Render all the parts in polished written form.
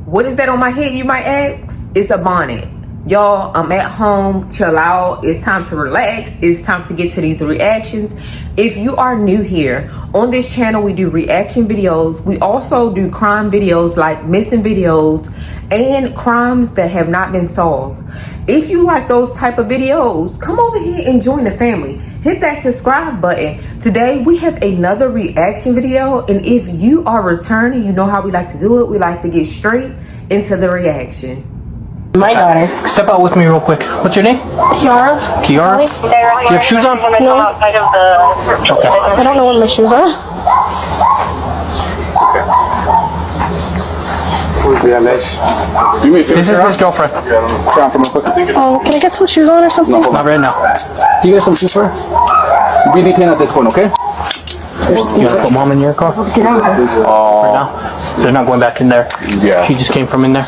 What is that on my head, you might ask? It's a bonnet. Y'all, I'm at home, chill out. It's time to relax. It's time to get to these reactions. If you are new here, on this channel, we do reaction videos. We also do crime videos like missing videos and crimes that have not been solved. If you like those type of videos, come over here and join the family. Hit that subscribe button. Today, we have another reaction video. And if you are returning, you know how we like to do it. We like to get straight into the reaction. My daughter. Step out with me real quick. What's your name? Kiara. Kiara? Do you have shoes on? No. Okay. I don't know what my shoes are. Do me a favor. This is his girlfriend. Oh, can I get some shoes on or something? Not right now. Do you get some shoes for her? Be detained at this point, okay? You want to put mom in your car? Get out of here. Right now? They're not going back in there. Yeah. She just came from in there.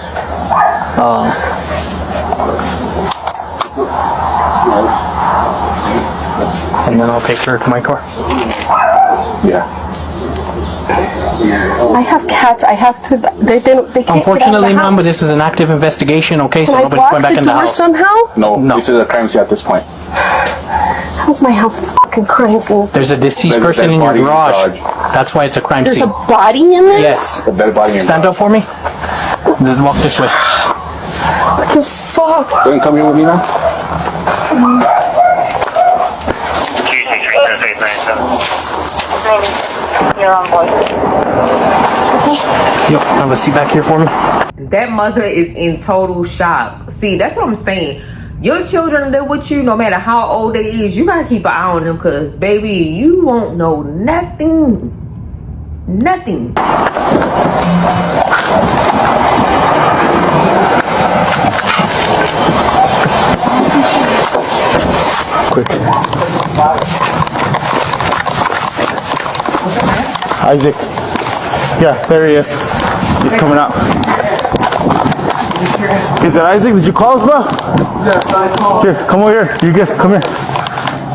And then I'll take her to my car. Yeah. I have cats. I have to. They can't. Unfortunately, ma'am, but this is an active investigation, okay? So Can I nobody's block going back the in the door house. somehow? No, No. this is a crime scene at this point. How's my house a fucking crime scene? There's a deceased There's a person dead in your body in the garage. garage. That's why it's a crime There's scene. a body in there? Yes. A dead body in Stand the up for me. Let's walk this way. What the fuck? Go and come here with me now. You're on board. Yo, have a seat back here for me. That mother is in total shock. See, that's what I'm saying. Your children live with you no matter how old they is. You gotta keep an eye on them because, baby, you won't know nothing. Nothing. Quick. Isaac. Yeah, there he is. He's coming out. Is that Isaac? Did you call us, bro? Yes, I called. Here, come over here. You good? Come here.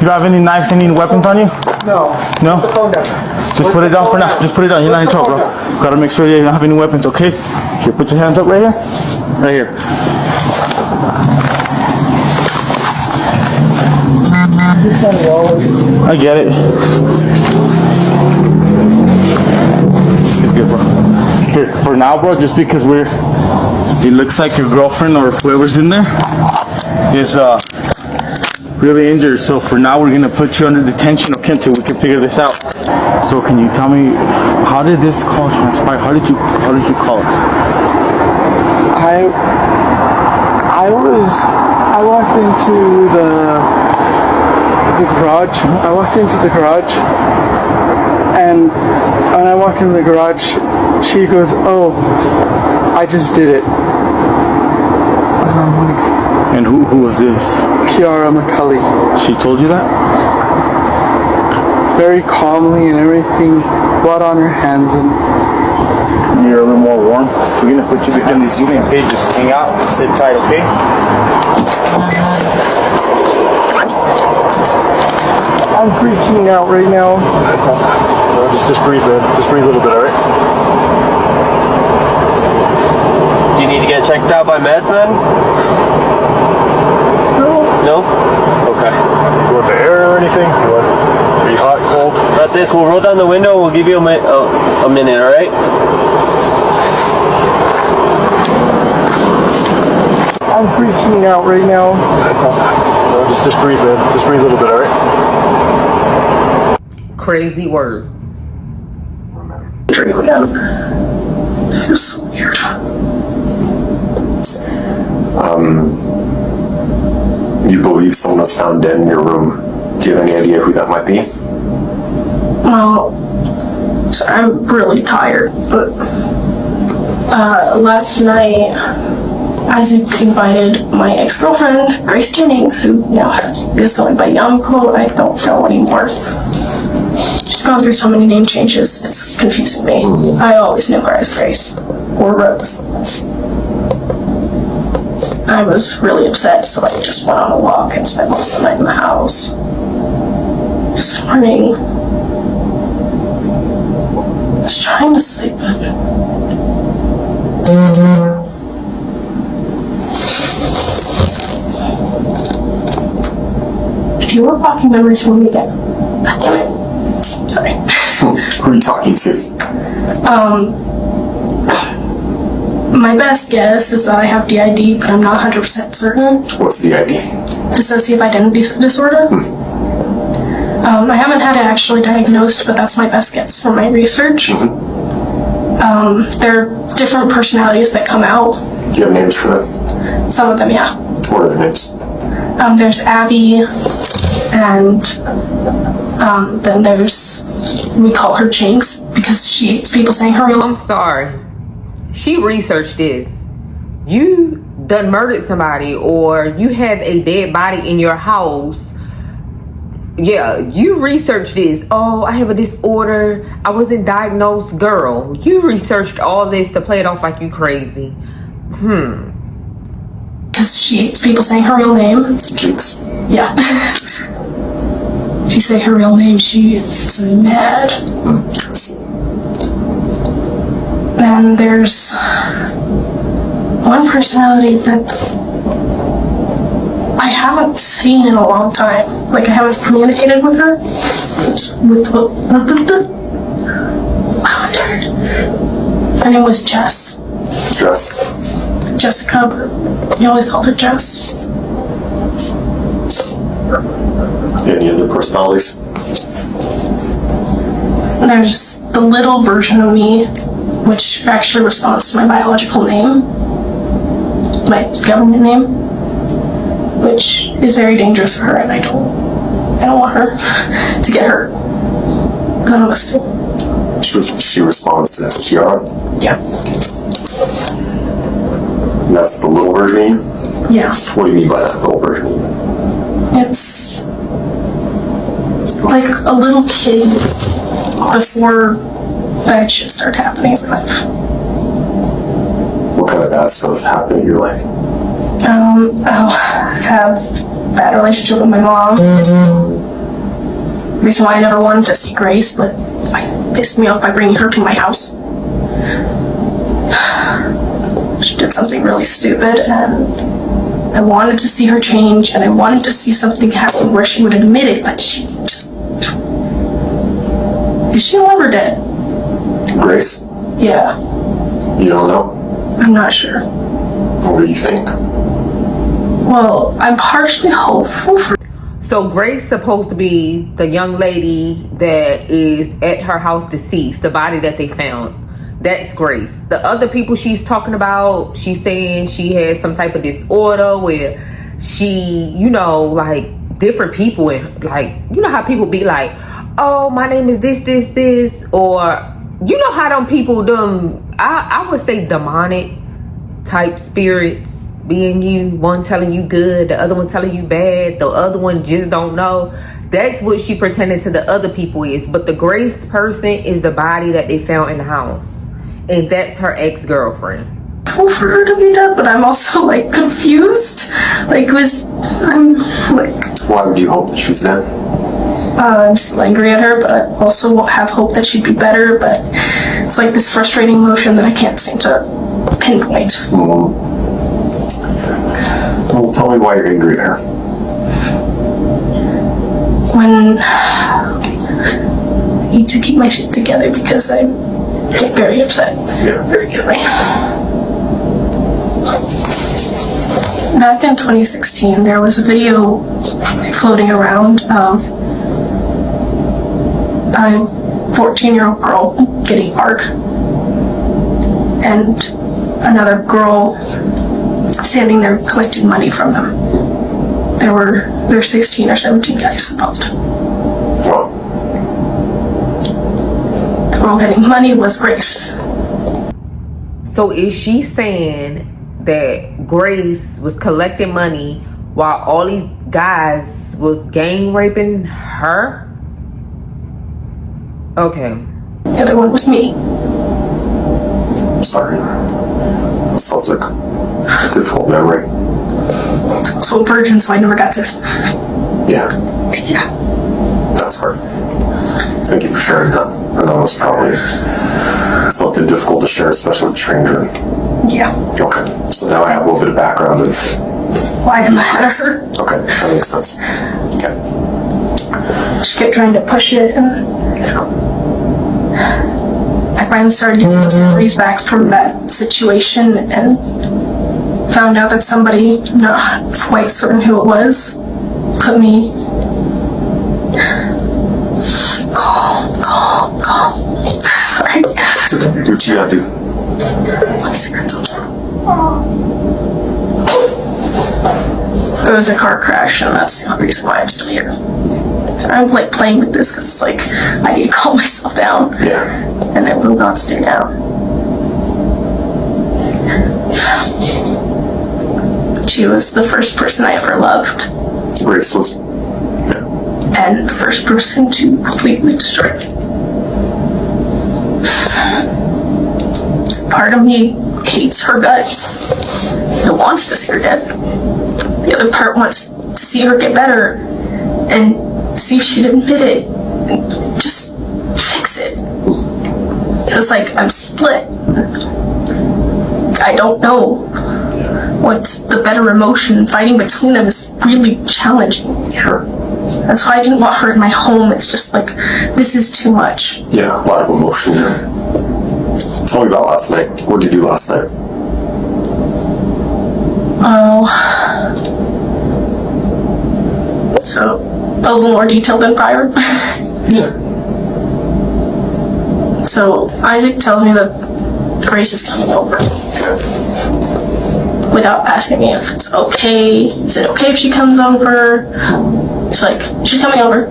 You don't have any knives, any weapons on you? No. No? Put the phone down. Just put it down for now. Just put it down. You're not in trouble, bro. Gotta make sure you don't have any weapons, okay? Here, put your hands up right here. Right here. I get it. It's good, bro. Here, for now, bro, just because it looks like your girlfriend or whoever's in there is really injured. So for now, we're gonna put you under detention, okay, until we can figure this out. So can you tell me, how did this call transpire? How did you call us? I walked into the garage. I walked into the garage, and when I walked into the garage, she goes, "Oh, I just did it." And I'm like, And who was this? Kiara McCulley, She told you that? very calmly and everything, blood on her hands, and You're a little more warm. We're gonna put you between these unit pages. Hang out and sit tight, okay? I'm freaking out right now. Just breathe, man. Just breathe a little bit, alright? Do you need to get checked out by meds, man? No? Okay. You want the air or anything? Are you hot, cold? Got this. We'll roll down the window. We'll give you a minute, alright? I'm freaking out right now. Just breathe, man. Just breathe a little bit, alright? Crazy word. Drink again. It feels so weird. You believe someone was found dead in your room. Do you have any idea who that might be? Well, so I'm really tired, but last night Isaac invited my ex-girlfriend, Grace Jennings, who now is going by Yamko. I don't know anymore. She's gone through so many name changes, it's confusing me. I always knew her as Grace, or Rose. I was really upset, so I just went on a walk and spent most of the night in the house. This morning, I was trying to sleep, but you were blocking memories for me again. God damn it. Sorry. Who are you talking to? My best guess is that I have DID, but I'm not 100% certain. What's the ID? Dissociative identity disorder. I haven't had it actually diagnosed, but that's my best guess from my research. There are different personalities that come out. Do you have names for them? Some of them, yeah. What are their names? There's Abby, and then there's, we call her Jinx because she hates people saying her real. I'm sorry. She researched this. You done murdered somebody, or you have a dead body in your house. Yeah, you researched this. Oh, I have a disorder. I wasn't diagnosed. Girl, you researched all this to play it off like you crazy. Because she hates people saying her real name. Jinx. Yeah. If you say her real name, she gets mad. Then there's one personality that I haven't seen in a long time. Like, I haven't communicated with her. Her name was Jess. Jess. Jessica, but we always called her Jess. Any other personalities? There's the little version of me, which actually responds to my biological name, my government name, which is very dangerous for her, and I don't want her to get hurt. None of us do. She responds to Kiara? Yeah. And that's the little version of you? Yeah. What do you mean by that little version of you? It's like a little kid before bad shit started happening in my life. What kind of bad stuff happened in your life? I've had a bad relationship with my mom. Reason why I never wanted to see Grace, but I pissed me off by bringing her to my house. She did something really stupid, and I wanted to see her change, and I wanted to see something happen where she would admit it, but she just... Is she alive or dead? Grace? Yeah. You don't know? I'm not sure. What do you think? Well, I'm partially hopeful for... So Grace supposed to be the young lady that is at her house deceased, the body that they found. That's Grace. The other people she's talking about, she's saying she has some type of disorder where she, you know, like different people, and like, you know how people be like, oh, my name is this, or you know how them people, I would say demonic type spirits being you, one telling you good, the other one telling you bad, the other one just don't know. That's what she pretending to the other people is. But the Grace person is the body that they found in the house, and that's her ex-girlfriend. For her to be dead, but I'm also like confused. I'm like, Why would you hope that she's dead? I'm still angry at her, but I also have hope that she'd be better. But it's like this frustrating emotion that I can't seem to pinpoint. Well, tell me why you're angry at her. When I need to keep my shit together because I get very upset very easily. Back in 2016, there was a video floating around of a 14-year-old girl getting art and another girl standing there collecting money from them. There were 16 or 17 guys involved. Well, The girl getting money was Grace. So is she saying that Grace was collecting money while all these guys was gang raping her? Okay. The other one was me. I'm sorry. That sounds like a difficult memory. So a virgin, so I never got to. Yeah, Yeah. that's hard. Thank you for sharing that. I know it's probably something difficult to share, especially with a stranger. Yeah. Okay, so now I have a little bit of background of... Why am I mad at her? Okay, that makes sense. Okay. She kept trying to push it, and I finally started getting those memories back from that situation and found out that somebody, not quite certain who it was, put me. Calm. Sorry. It's okay. Do what you gotta do. My cigarette's on. It was a car crash, and that's the only reason why I'm still here. So I'm like playing with this because it's like I need to calm myself down. Yeah. And I will not stay down. She was the first person I ever loved. Grace was. And the first person to completely destroy me. Part of me hates her guts. It wants to see her dead. The other part wants to see her get better and see if she'd admit it and just fix it. It's like I'm split. I don't know what's the better emotion. Fighting between them is really challenging. Sure. That's why I didn't want her in my home. It's just like, this is too much. Yeah, a lot of emotion there. Tell me about last night. What did you do last night? Oh. So, a little more detailed than prior. Yeah. So, Isaac tells me that Grace is coming over. Okay. Without asking me if it's okay. Is it okay if she comes over? It's like, she's coming over.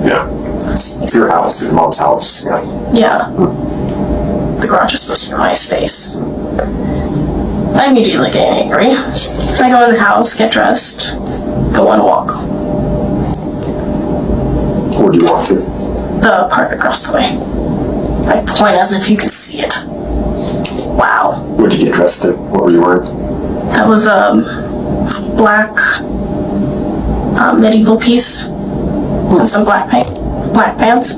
Yeah. It's your house, your mom's house. Yeah. Yeah. The garage is supposed to be my space. I immediately get angry. I go in the house, get dressed, go on a walk. Where do you walk to? The park across the way. I point as if you could see it. Wow. Where did you get dressed in? What were you wearing? That was a black medieval piece and some black pants.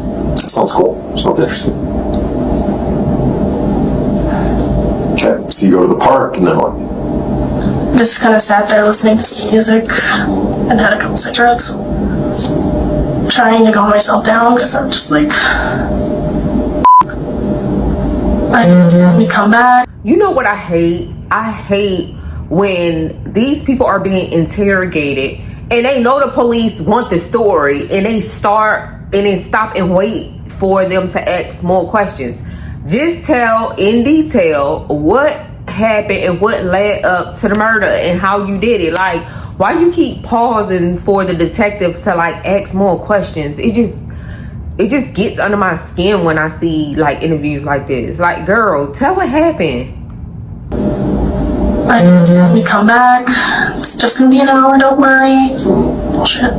Sounds cool. Sounds interesting. Okay, so you go to the park and then what? Just kind of sat there listening to some music and had a couple cigarettes. Trying to calm myself down because I'm just like, we come back. You know what I hate? I hate when these people are being interrogated and they know the police want the story and they start and then stop and wait for them to ask more questions. Just tell in detail what happened and what led up to the murder and how you did it. Like, why you keep pausing for the detective to like ask more questions? It just gets under my skin when I see like interviews like this. Like, girl, tell what happened. We come back. It's just gonna be an hour, don't worry. Bullshit.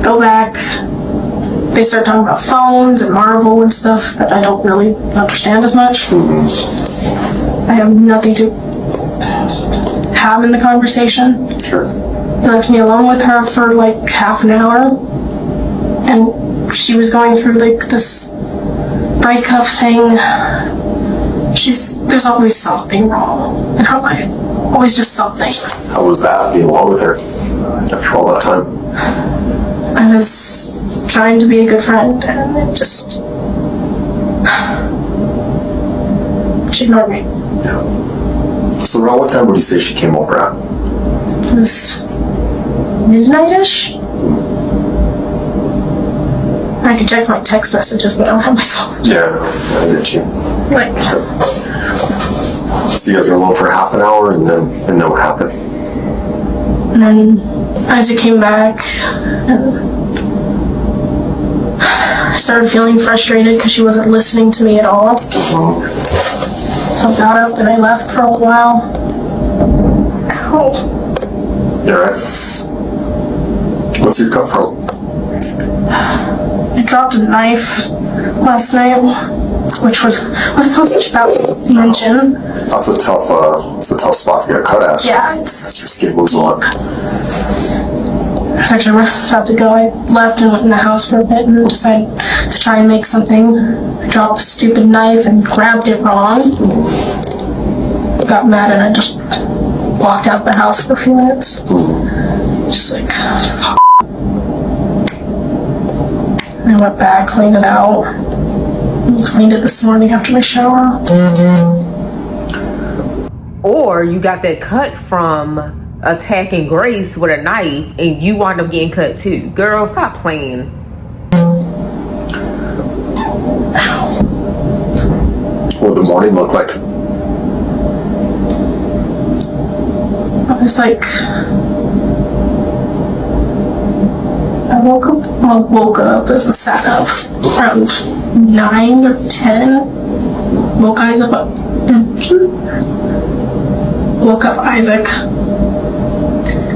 Go back. They start talking about phones and Marvel and stuff that I don't really understand as much. I have nothing to have in the conversation. Sure. They left me alone with her for like half an hour. And she was going through like this breakup thing. There's always something wrong in her life. Always just something. How was that, being alone with her after all that time? I was trying to be a good friend, and it just... She ignored me. Yeah. So around what time would you say she came over at? It was midnight-ish. I could check my text messages, but I don't have my phone. Yeah, I get you. Like, so you guys were alone for half an hour, and then what happened? and then Isaac came back, and I started feeling frustrated because she wasn't listening to me at all. So I got up and I left for a while. Ow. You alright? What's your cut from? I dropped a knife last night, which was what I was just about to mention. That's a tough spot to get a cut at. Yeah, it's Your skin moves a lot. actually where I was about to go. I left and went in the house for a bit and decided to try and make something. I dropped a stupid knife and grabbed it wrong. Got mad and I just walked out the house for a few minutes. Just like, fuck. I went back, cleaned it out. Cleaned it this morning after my shower. Or you got that cut from attacking Grace with a knife and you wound up getting cut too. Girl, stop playing. What did the morning look like? It's like I woke up as a sat up around 9 or 10. Woke Isaac up. Woke up Isaac,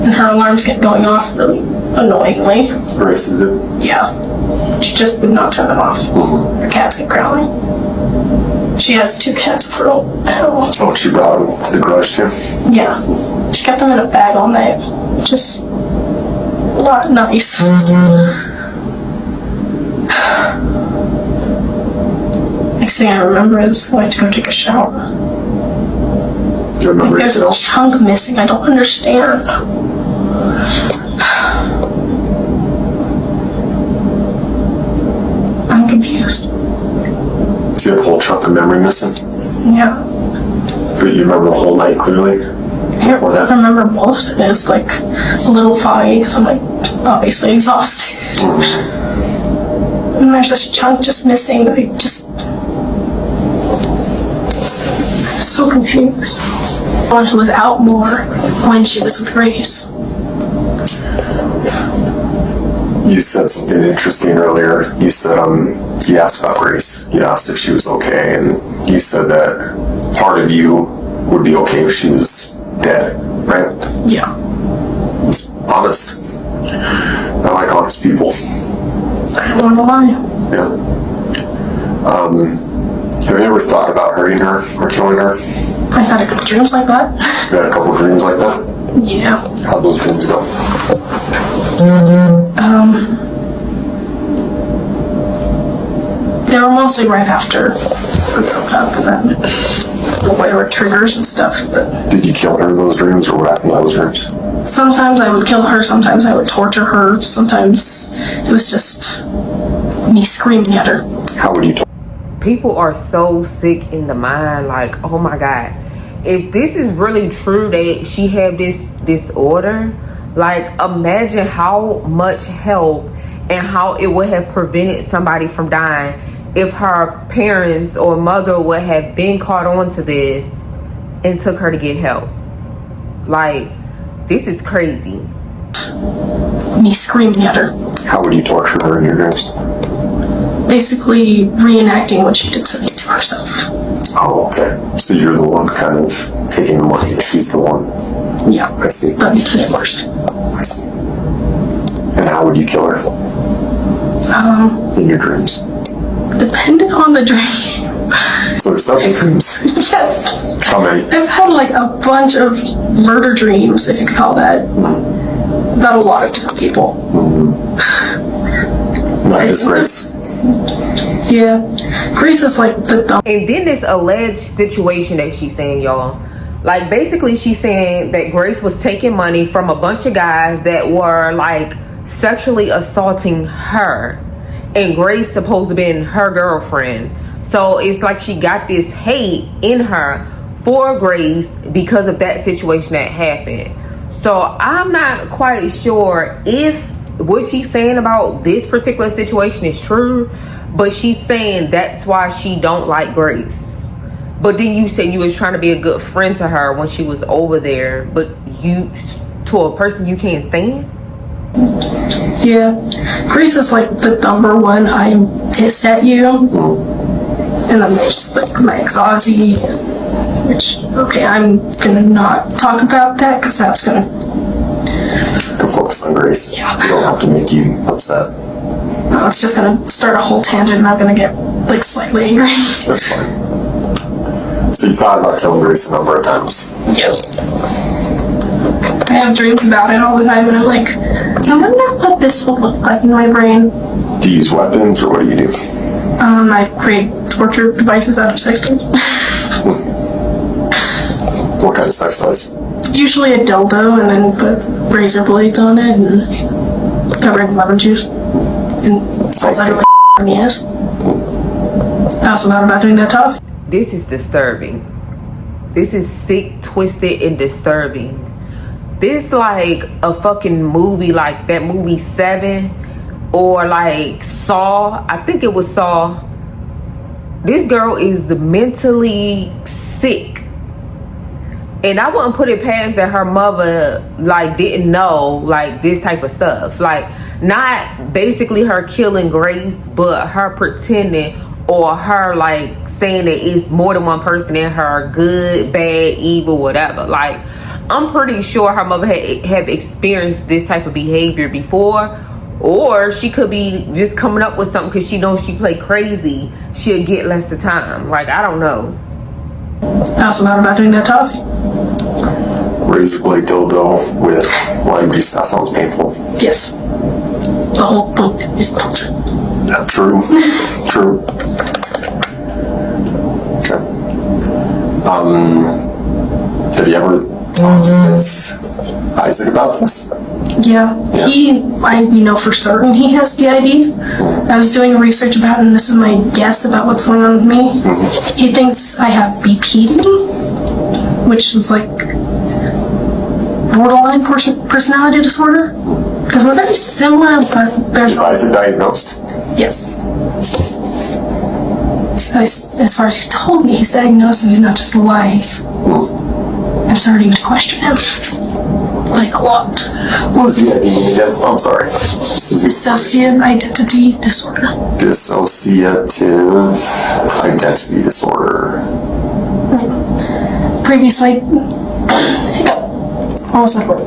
and her alarms kept going off really annoyingly. Grace is it? Yeah, she just would not turn them off. Her cats kept growling. She has 2 cats of her own. Oh, she brought them to the garage too? Yeah, she kept them in a bag all night, which is not nice. Next thing I remember is going to go take a shower. Do you remember There's a chunk missing. I don't understand. I'm confused. So you have a whole chunk of memory missing? Yeah. But you remember the whole night clearly? I remember most of it. It's like a little foggy because I'm like obviously exhausted. And there's this chunk just missing that I just... I'm so confused. One who was out more when she was with Grace. You said something interesting earlier. You said, you asked about Grace. You asked if she was okay, and you said that part of you would be okay if she was dead, right? Yeah. It's honest. I like honest people. I don't want to lie. Yeah. Have you ever thought about hurting her or killing her? I had a couple dreams like that. You had a couple dreams like that? Yeah. How'd those dreams go? They were mostly right after we broke up, and then whatever triggers and stuff, but Did you kill her in those dreams, or what happened in those dreams? sometimes I would kill her, sometimes I would torture her, sometimes it was just me screaming at her. How would you People are so sick in the mind. Like, oh my God. If this is really true that she had this disorder, like imagine how much help and how it would have prevented somebody from dying if her parents or mother would have been caught on to this and took her to get help. Like, this is crazy. Me screaming at her. How would you torture her in your dreams? Basically reenacting what she did to me to herself. Oh, okay. So you're the one kind of taking the money, and she's the one. Yeah. I see. But making it worse. I see. And how would you kill her? In your dreams? Depending on the dream. So there's several dreams. Yes. How many? I've had like a bunch of murder dreams, if you could call that. About a lot of different people. Not just Grace. Yeah. Grace is like the dumb. And then this alleged situation that she's saying, y'all. Like, basically she's saying that Grace was taking money from a bunch of guys that were like sexually assaulting her. And Grace supposed to be her girlfriend. So it's like she got this hate in her for Grace because of that situation that happened. So I'm not quite sure if what she's saying about this particular situation is true, but she's saying that's why she don't like Grace. But then you said you was trying to be a good friend to her when she was over there, but you, to a person you can't stand? Yeah. Grace is like the number one, I'm pissed at you. And then there's like my ex-Aussie, which, okay, I'm gonna not talk about that because that's gonna Focus on Grace. Yeah. We don't have to make you upset. it's just gonna start a whole tangent and I'm gonna get like slightly angry. That's fine. So you thought about killing Grace a number of times. Yep. I have dreams about it all the time and I'm like, I wonder what this will look like in my brain. Do you use weapons, or what do you do? I create torture devices out of sex toys. What kind of sex toys? usually a dildo and then put razor blades on it and cover it in lemon juice. And sometimes I like me ass. I also thought about doing that to Ozzy. This is disturbing. This is sick, twisted, and disturbing. This like a fucking movie, like that movie 7 or like Saw. I think it was Saw. This girl is mentally sick. And I wouldn't put it past that her mother like didn't know like this type of stuff. Like not basically her killing Grace, but her pretending or her like saying that it's more than one person in her, good, bad, evil, whatever. Like I'm pretty sure her mother have experienced this type of behavior before, or she could be just coming up with something because she knows she play crazy, she'll get less of time. Like I don't know. I also thought about doing that to Ozzy. Razor blade dildo with lime juice. That sounds painful. Yes. The whole book is torture. Yeah, true. True. Okay. Have you ever talked with Isaac about this? Yeah. I for certain he has DID. I was doing research about it, and this is my guess about what's going on with me. He thinks I have BPD, which is like borderline personality disorder. Because we're very similar, but there's... Is Isaac diagnosed? Yes. As far as he's told me, he's diagnosed and he's not just alive. I'm starting to question him. Like a lot. What does DID mean again? I'm sorry. Dissociative identity disorder. Dissociative identity disorder. Previously... Almost that word.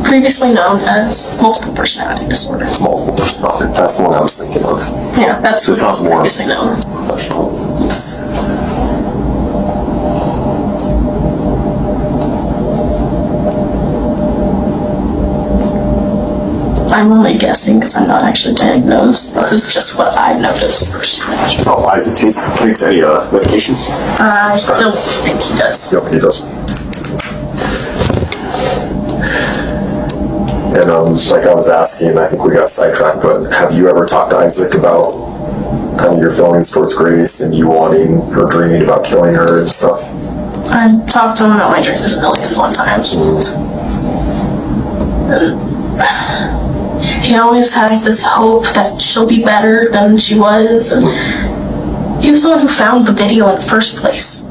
Previously known as multiple personality disorder. Multiple personality. That's the one I was thinking of. Yeah, that's It sounds more previously known. professional. I'm only guessing because I'm not actually diagnosed. This is just what I've noticed personally. Oh, Isaac takes any medication? I don't think he does. Yep, he does. And like I was asking, I think we got sidetracked, but have you ever talked to Isaac about kind of your feelings towards Grace and you wanting or dreaming about killing her and stuff? I've talked to him about my dreams a million times. And he always has this hope that she'll be better than she was. And he was the one who found the video in the first place.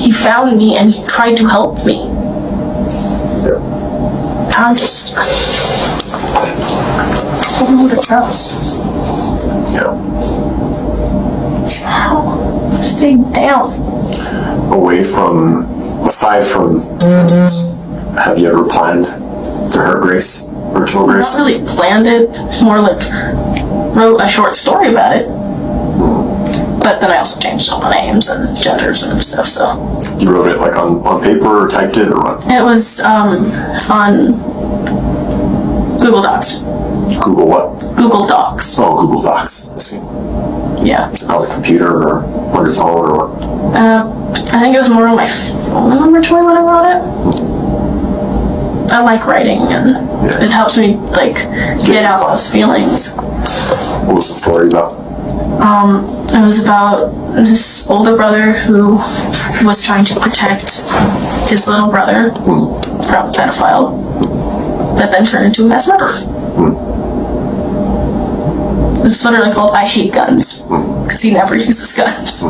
He found me and he tried to help me. Yeah. I'm just... I don't know who to trust. Yeah. Stay down. Aside from have you ever planned to hurt Grace or kill Grace? Not really planned it, more like wrote a short story about it. But then I also changed all the names and genders and stuff, so. You wrote it like on paper or typed it or what? It was on Google Docs. Google what? Google Docs. Oh, Google Docs. I see. Yeah. On the computer or on your phone or what? I think it was more on my phone originally when I wrote it. I like writing and it helps me like get out those feelings. What was the story about? It was about this older brother who was trying to protect his little brother from a pedophile that then turned into a mass murderer. It's literally called I Hate Guns because he never uses guns.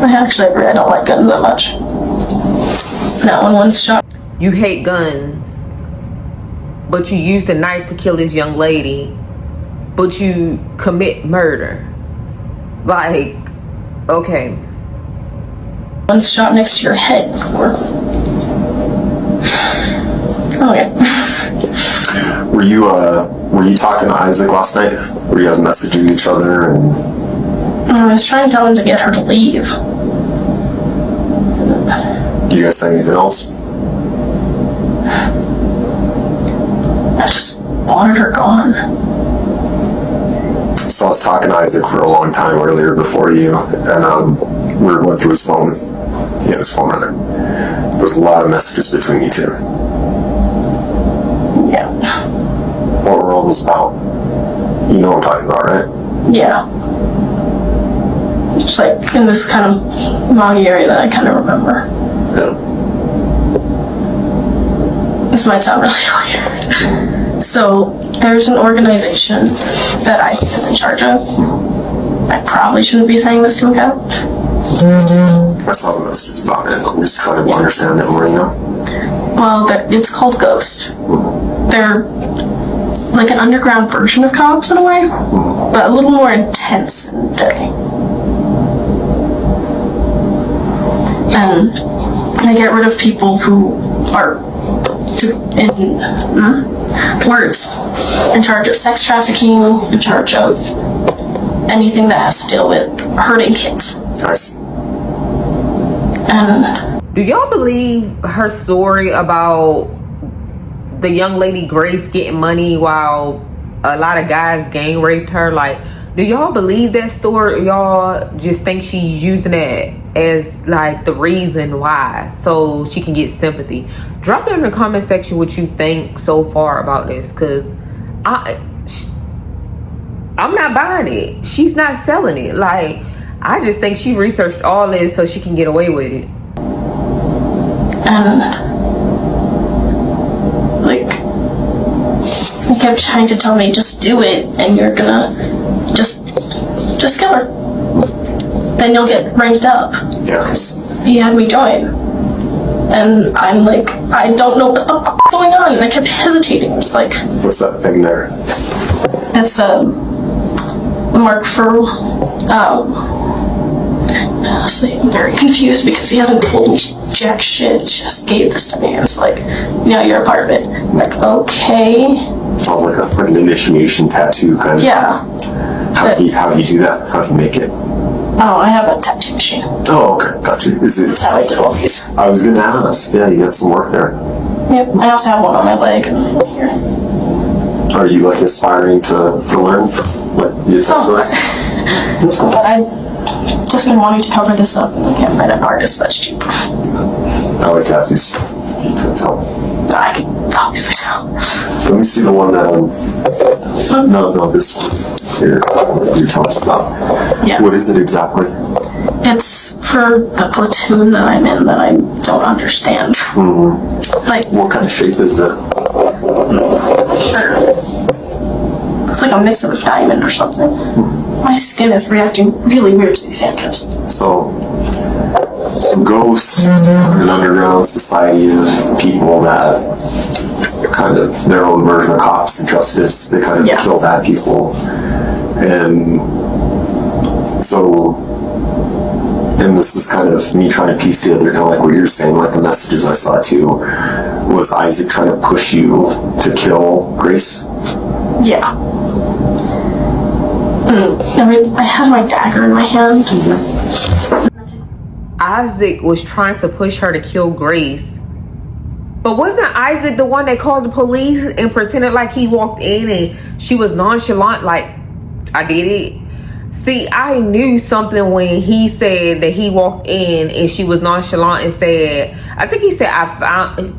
I actually agree, I don't like guns that much. Not when one's shot. You hate guns, but you used a knife to kill this young lady, but you commit murder. Like, okay. One's shot next to your head before. Okay. Were you talking to Isaac last night? Were you guys messaging each other and I was trying to tell him to get her to leave. do you guys say anything else? I just wanted her gone. So I was talking to Isaac for a long time earlier before you, and we were going through his phone, He had his phone on him. There was a lot of messages between you two. Yeah. What were all those about? You know what I'm talking about, right? Yeah. Just like in this kind of moggy area that I kind of remember. Yeah. This might sound really weird. So there's an organization that Isaac is in charge of. I probably shouldn't be saying this to a guy. I saw the messages about it. I'm just trying to understand it more, you know? Well, it's called Ghost. They're like an underground version of cops in a way, but a little more intense and deadly. And they get rid of people who are in charge of sex trafficking, in charge of anything that has to deal with hurting kids. Nice. And Do y'all believe her story about the young lady Grace getting money while a lot of guys gang raped her? Like, do y'all believe that story, or y'all just think she's using it as like the reason why so she can get sympathy? Drop down in the comment section what you think so far about this, because I'm not buying it. She's not selling it. Like, I just think she researched all this so she can get away with it. And like, he kept trying to tell me, just do it, and you're gonna just kill her. Then you'll get ranked up. Yeah. He had me join, and I'm like, I don't know what the f is going on, and I kept hesitating. It's like, What's that thing there? it's a mark for honestly, I'm very confused because he hasn't told me jack shit. Just gave this to me, and it's like, you're a part of it. I'm like, okay. Sounds like an initiation tattoo kind of. Yeah. How do you do that? How do you make it? Oh, I have a tattoo machine. Oh, okay, gotcha. Is it? That's how I did all these. I was gonna ask. Yeah, you got some work there. Yep. I also have one on my leg and here. Are you like aspiring to learn? Like, Somewhat. But I've just been wanting to cover this up, and I can't find an artist that's cheap. I like tattoos. You couldn't tell. I can obviously tell. Let me see the one that. No, this one here. You're telling us about. Yeah. What is it exactly? It's for the platoon that I'm in that I don't understand. Like, What kind of shape is it? it's like a mix of a diamond or something. My skin is reacting really weird to these handcuffs. So ghosts are an underground society of people that are kind of their own version of cops and justice. They kind of kill bad people. And so, and this is kind of me trying to piece together kind of like what you're saying, like the messages I saw too. Was Isaac trying to push you to kill Grace? Yeah. I had my dagger in my hand. Isaac was trying to push her to kill Grace. But wasn't Isaac the one that called the police and pretended like he walked in and she was nonchalant, like, I did it? See, I knew something when he said that he walked in and she was nonchalant and said, I think he said,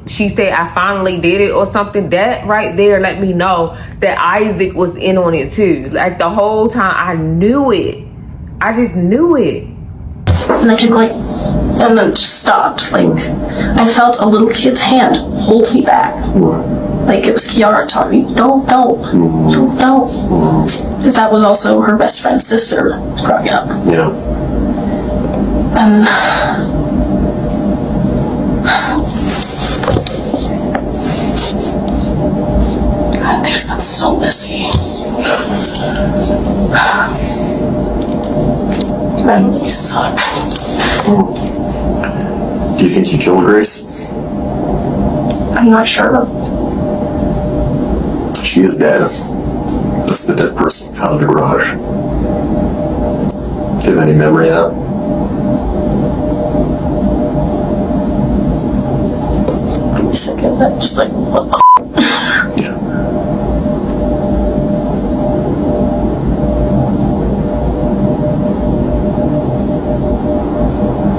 she said, I finally did it or something. That right there let me know that Isaac was in on it too. Like, the whole time I knew it. I just knew it. And I kept going, and then just stopped. Like, I felt a little kid's hand hold me back. Like, it was Kiara telling me, don't. Because that was also her best friend's sister growing up. Yeah. And God, things got so messy. That really sucked. Do you think you killed Grace? I'm not sure. She is dead. That's the dead person found in the garage. Do you have any memory of that? Give me a second. That just like, what the Yeah.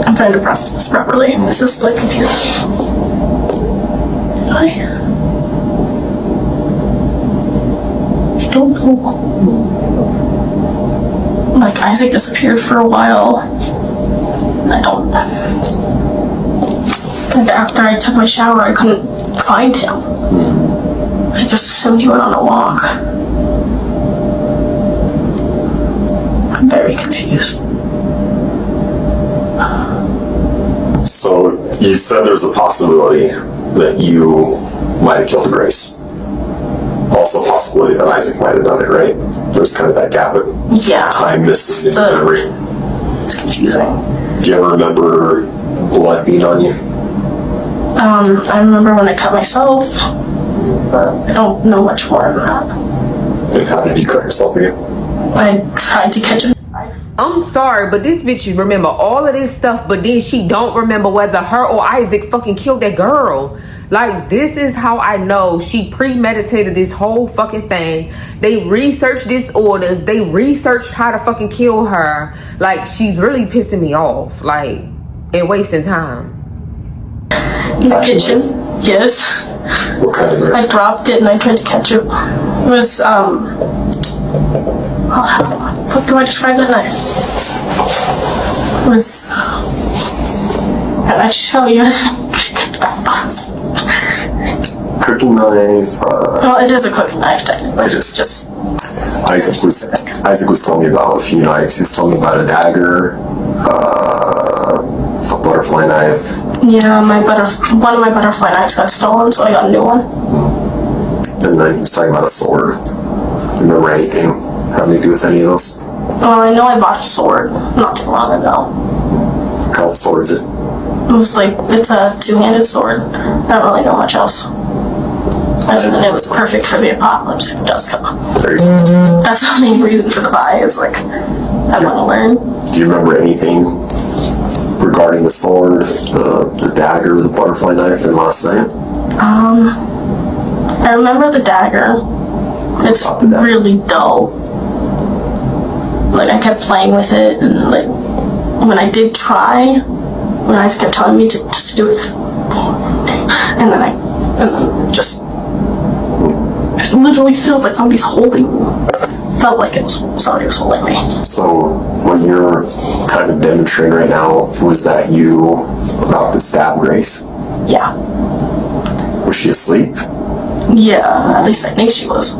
I'm I'm trying to process this properly. This is like computer. I don't know. Like, Isaac disappeared for a while. I don't. Like, after I took my shower, I couldn't find him. I just assumed he went on a walk. I'm very confused. So you said there's a possibility that you might have killed Grace. Also a possibility that Isaac might have done it, right? There's kind of that gap of Yeah. time missing in your memory. It's confusing. Do you ever remember blood being on you? I remember when I cut myself, but I don't know much more than that. And how did you cut yourself again? I tried to catch him. I'm sorry, but this bitch remember all of this stuff, but then she don't remember whether her or Isaac fucking killed that girl. Like, this is how I know she premeditated this whole fucking thing. They researched disorders. They researched how to fucking kill her. Like, she's really pissing me off. Like, and wasting time. In the kitchen, yes. What kind of knife? I dropped it and I tried to catch it. It was, how do I describe that knife? It was, can I show you? Cooking knife. Well, it is a cooking knife, technically. Just Isaac was telling me about a few knives. He was telling me about a dagger, a butterfly knife. Yeah, one of my butterfly knives got stolen, so I got a new one. And then he was talking about a sword. Remember anything having to do with any of those? Well, I know I bought a sword not too long ago. What kind of sword is it? It's a two-handed sword. I don't really know much else. Other than it was perfect for the apocalypse if it does come. That's the main reason for the buy. It's like, I want to learn. Do you remember anything regarding the sword, the dagger, the butterfly knife, and last night? I remember the dagger. It's really dull. Like, I kept playing with it, and like, when I did try, when Isaac kept telling me to just do it, and then it literally feels like somebody's holding me. Felt like somebody was holding me. So, what you're kind of demonstrating right now, was that you about to stab Grace? Yeah. Was she asleep? Yeah, at least I think she was.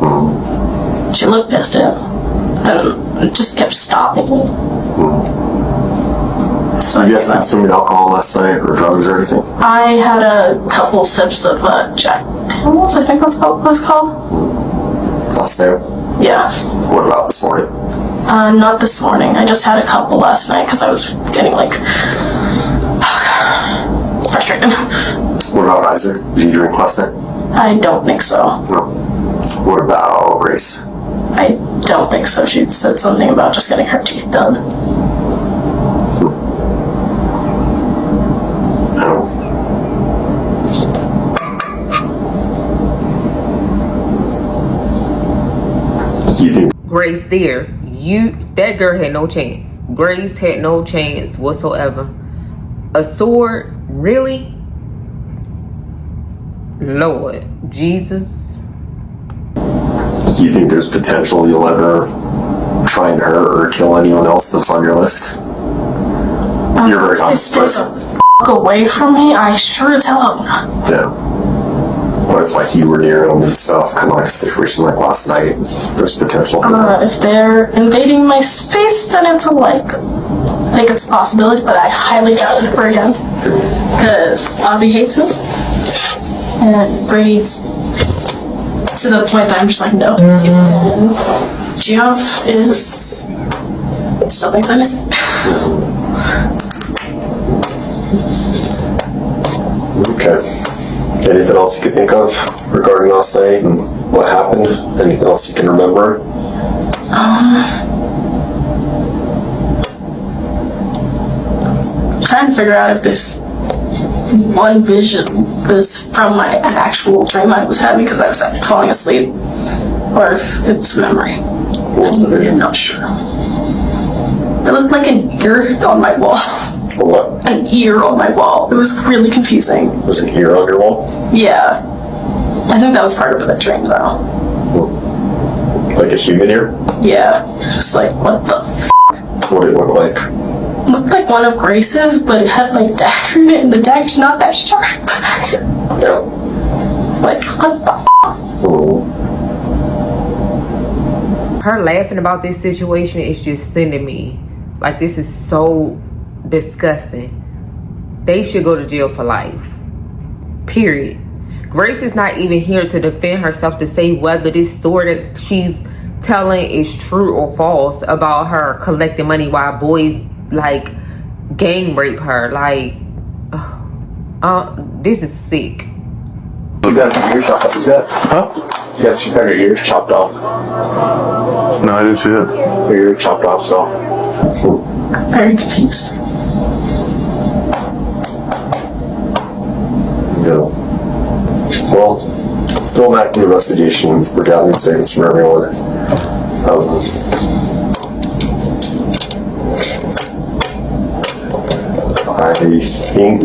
She looked pissed off. Then it just kept stopping me. So you guys consuming alcohol last night, or drugs or anything? I had a couple sips of Jack Daniels, I think that's what it was called. Last night? Yeah. What about this morning? Not this morning. I just had a couple last night because I was getting frustrated. What about Isaac? Did you drink last night? I don't think so. No. What about Grace? I don't think so. She said something about just getting her teeth done. You think Grace there, that girl had no chance. Grace had no chance whatsoever. A sword, really? Lord Jesus. you think there's potential you'll ever try and hurt or kill anyone else that's on your list? You're a very honest Stay person. the f*** away from me. I sure as hell hope not. Yeah. What if like you were near them and stuff, kind of like a situation like last night? There's potential for that. If they're invading my space, then it's I think it's a possibility, but I highly doubt it ever again. Because Ozzy hates him, and Brady's to the point that I'm just like, no. And Geoff is still thinks I'm missing. Okay. Anything else you could think of regarding last night and what happened? Anything else you can remember? Trying to figure out if this one vision was from an actual dream I was having because I was falling asleep, or if it's memory. What was the vision? I'm not sure. It looked like an ear on my wall. What? An ear on my wall. It was really confusing. Was an ear on your wall? Yeah. I think that was part of the dream, though. Like a human ear? Yeah. It's like, what the f? What did it look like? It looked like one of Grace's, but it had like dagger in it, and the dagger's not that sharp. Yeah. Like, what the f? Ooh. Her laughing about this situation is just sending me. Like, this is so disgusting. They should go to jail for life. Period. Grace is not even here to defend herself to say whether this story that she's telling is true or false about her collecting money while boys like gang rape her. Like, this is sick. She's got her ears chopped off. You see that? Huh? Yes, she's got her ears chopped off. No, I didn't see that. Her ear chopped off, so. I'm very confused. Yeah. Well, still an active investigation. We're gathering statements from everyone. I think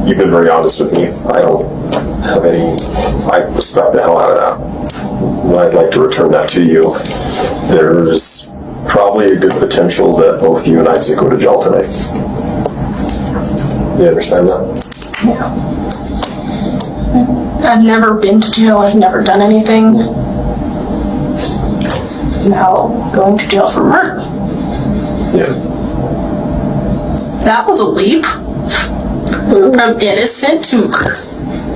you've been very honest with me. I don't have any. I respect the hell out of that. And I'd like to return that to you. There's probably a good potential that both you and Isaac go to jail tonight. You understand that? Yeah. I've never been to jail. I've never done anything. Now going to jail for murder. Yeah. That was a leap. From innocent to murder.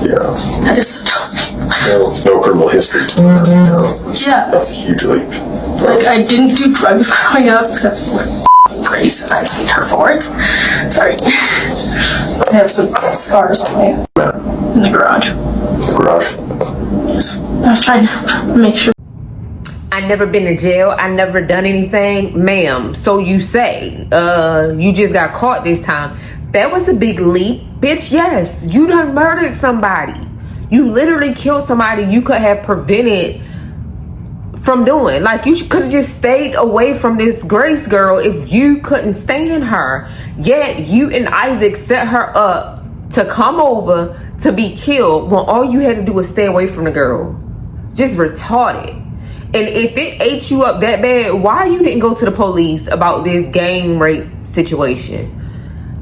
Yeah. That is No criminal history to that. Yeah. That's a huge leap. like I didn't do drugs growing up except for Grace, and I hate her for it. Sorry. I have some scars on me in the garage. Garage? Yes. I was trying to make sure. I never been to jail. I never done anything. Ma'am, so you say. You just got caught this time. That was a big leap. Bitch, yes. You done murdered somebody. You literally killed somebody you could have prevented from doing. Like, you could have just stayed away from this Grace girl if you couldn't stand her. Yet, you and Isaac set her up to come over to be killed when all you had to do was stay away from the girl. Just retarded. And if it ate you up that bad, why you didn't go to the police about this gang rape situation?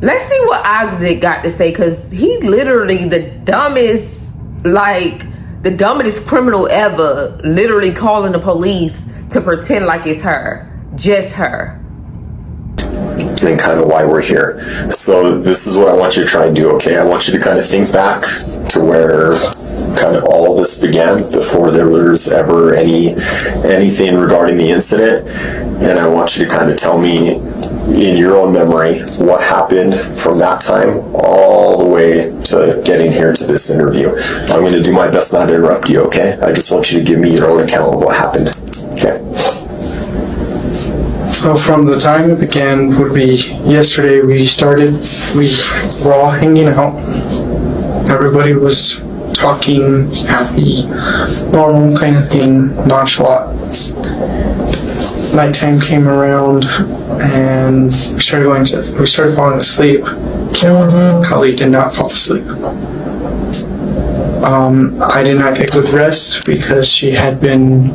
Let's see what Isaac got to say, because he literally the dumbest criminal ever, literally calling the police to pretend like it's her. Just her. And kind of why we're here. So this is what I want you to try and do, okay? I want you to kind of think back to where kind of all this began before there was ever anything regarding the incident. And I want you to kind of tell me in your own memory what happened from that time all the way to getting here to this interview. I'm going to do my best not to interrupt you, okay? I just want you to give me your own account of what happened, okay? So from the time it began would be yesterday. We were all hanging out. Everybody was talking, happy, normal kind of thing, nonchalant. Nighttime came around and we started falling asleep. Kali did not fall asleep. I did not get good rest because she had been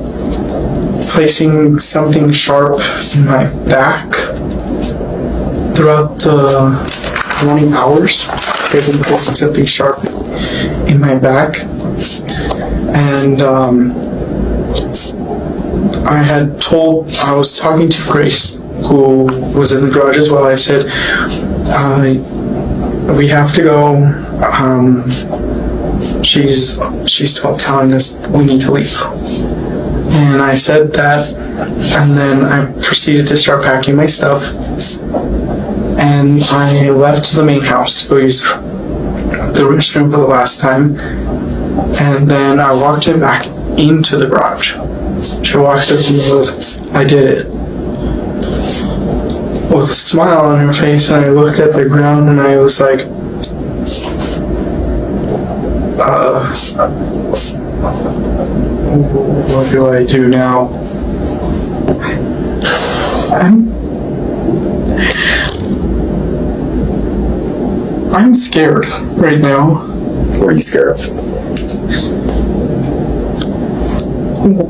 placing something sharp in my back throughout the morning hours. She had been placing something sharp in my back, and I was talking to Grace, who was in the garage as well. I said, we have to go. She's telling us we need to leave. And I said that, and then I proceeded to start packing my stuff, and I left the main house to go use the restroom for the last time, and then I walked him back into the garage. She walked up and goes, I did it. With a smile on her face, and I looked at the ground and I was like, what do I do now? I'm scared right now. What are you scared of?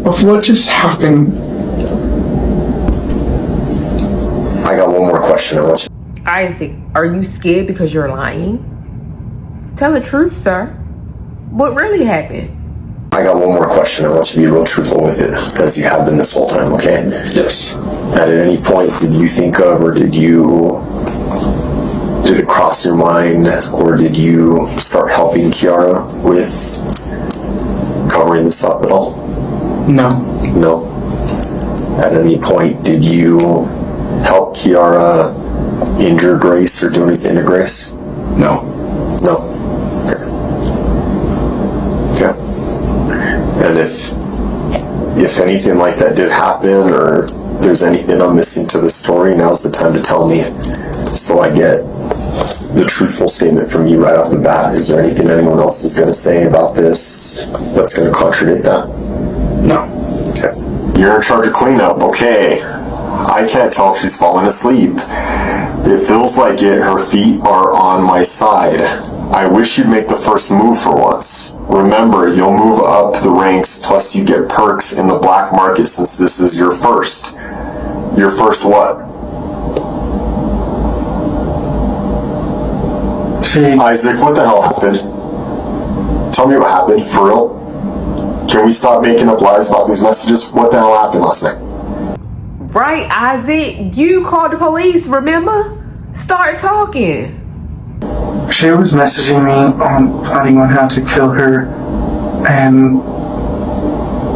Of what just happened. I got one more question I want you. Isaac, are you scared because you're lying? Tell the truth, sir. What really happened? I got one more question. I want you to be real truthful with it, as you have been this whole time, okay? Yes. At any point, did you think of, or did it cross your mind, or did you start helping Kiara with covering this up at all? No. No. At any point, did you help Kiara injure Grace or do anything to Grace? No. No. Okay. And if anything like that did happen, or there's anything I'm missing to the story, now's the time to tell me, so I get the truthful statement from you right off the bat. Is there anything anyone else is going to say about this that's going to contradict that? No. Okay. You're in charge of cleanup. Okay. I can't tell if she's falling asleep. It feels like it. Her feet are on my side. I wish you'd make the first move for once. Remember, you'll move up the ranks, plus you get perks in the black market since this is your first. Your first what? Isaac, what the hell happened? Tell me what happened, for real. Can we stop making up lies about these messages? What the hell happened last night? Right, Isaac. You called the police, remember? Start talking. She was messaging me planning on how to kill her, and...